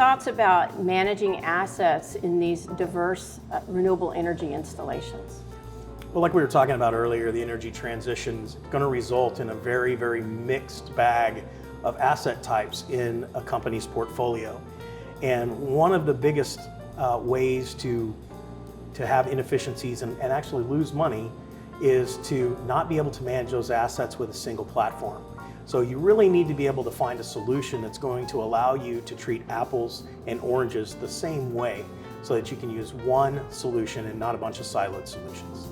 thoughts about managing assets in these diverse renewable energy installations? Well, like we were talking about earlier, the energy transition is going to result in a very, very mixed bag of asset types in a company's portfolio. And one of the biggest ways to have inefficiencies and actually lose money is to not be able to manage those assets with a single platform. So you really need to be able to find a solution that's going to allow you to treat apples and oranges the same way so that you can use one solution and not a bunch of siloed solutions.